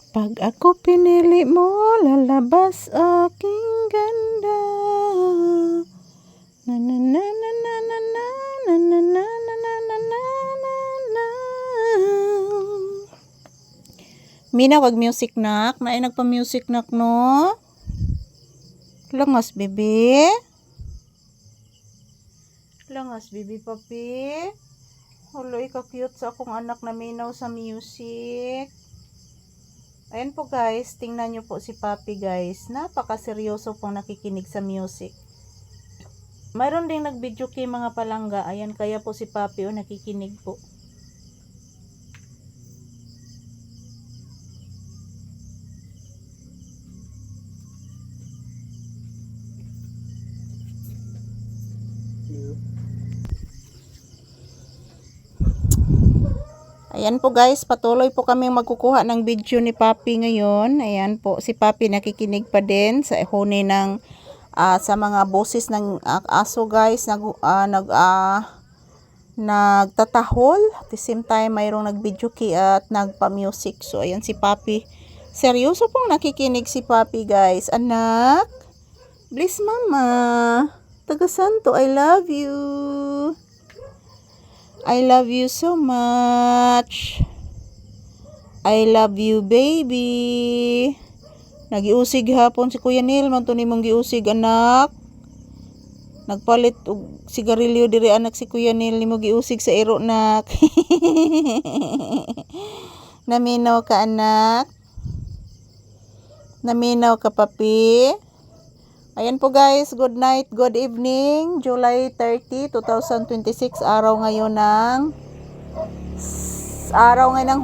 Pag ako pinili mo, lalabas aking ganda. Na na na na na na na na na na na na na na na. Mina, wag music nak. Naay nagpa-music nak no. Langas bebe. Langas bebe papi. Huloy ka cute sa akong anak na minaw sa music. Ayan po guys, tingnan nyo po si Papi guys. Napaka-seryoso pong nakikinig sa music. Mayroon ding nag-video kay mga palangga. Ayan, kaya po si Papi nakikinig po. Ayan po guys, patuloy po kaming magkukuha ng video ni Papi ngayon. Ayan po, si Papi nakikinig pa din sa huni ng sa mga boses ng aso guys. Nagtatahol. At the same time, mayroong nag-video key at nagpa-music. So ayan si Papi. Seryoso pong nakikinig si Papi guys. Anak, bless mama. Taga Santo, I love you. I love you so much. I love you, baby. Nagiusig hapon si Kuya Neil. Man to nimong giusig, anak. Nagpalit og sigarilyo diri anak si Kuya Neil. Nimo giusig sa iro, nak. Naminaw ka, anak. Naminaw ka, papi. Ayan po guys, good night, good evening. July 30, 2026, araw ngayon ng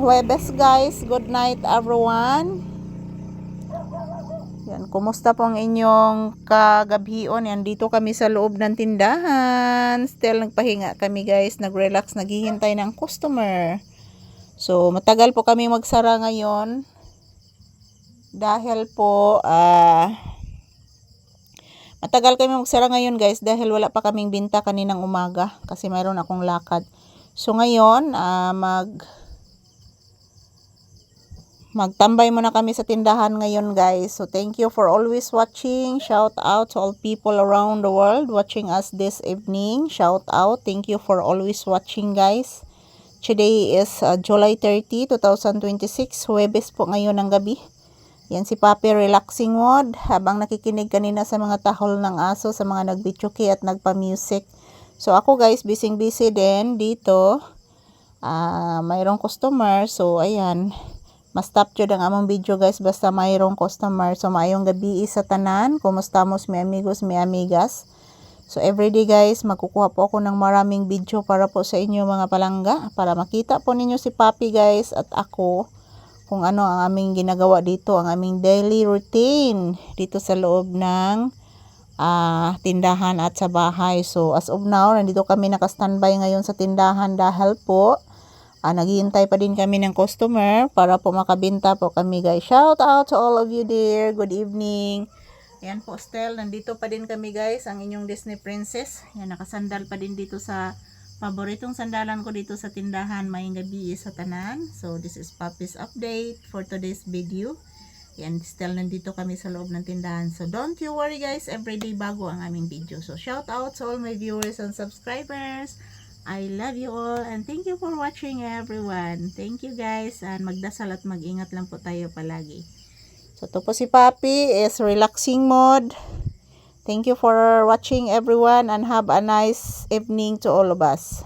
Huwebes guys. Good night everyone. Yan, kumusta po ang inyong kagabhion? Yan, dito kami sa loob ng tindahan. Still nagpahinga kami guys, nag-relax, naghihintay ng customer. So, matagal po kami magsara ngayon. Dahil po, matagal kami magsara ngayon guys dahil wala pa kaming binta kaninang umaga kasi mayroon akong lakad. So ngayon, magtambay muna kami sa tindahan ngayon guys. So thank you for always watching. Shout out to all people around the world watching us this evening. Shout out. Thank you for always watching guys. Today is July 30, 2026. Huwebes po ngayon ng gabi. Yan si Papi relaxing mode habang nakikinig kanina sa mga tahol ng aso, sa mga nagbichuki at nagpa-music. So ako guys, busy din dito. Mayroong customer. So ayan, ma-stop jud ang among video guys basta mayroong customer. So maayong gabi sa tanan. Kumusta mo mi amigos, mi amigas. So everyday guys, magkukuha po ako ng maraming video para po sa inyo mga palangga. Para makita po ninyo si Papi guys at ako. Kung ano ang aming ginagawa dito, ang aming daily routine dito sa loob ng tindahan at sa bahay. So as of now, nandito kami naka-standby ngayon sa tindahan dahil po naghihintay pa din kami ng customer para po makabenta po kami guys. Shout out to all of you there. Good evening. Ayan po still, nandito pa din kami guys, ang inyong Disney Princess. Yan, nakasandal pa din dito sa paboritong sandalan ko dito sa tindahan. Mayong gabi sa tanan. So this is Papi's update for today's video. Yan, still nandito kami sa loob ng tindahan. So don't you worry guys, everyday bago ang aming video. So shout out to all my viewers and subscribers. I love you all and thank you for watching everyone. Thank you guys, and magdasal at mag-ingat lang po tayo palagi. So to po si Papi is relaxing mode. Thank you for watching everyone and have a nice evening to all of us.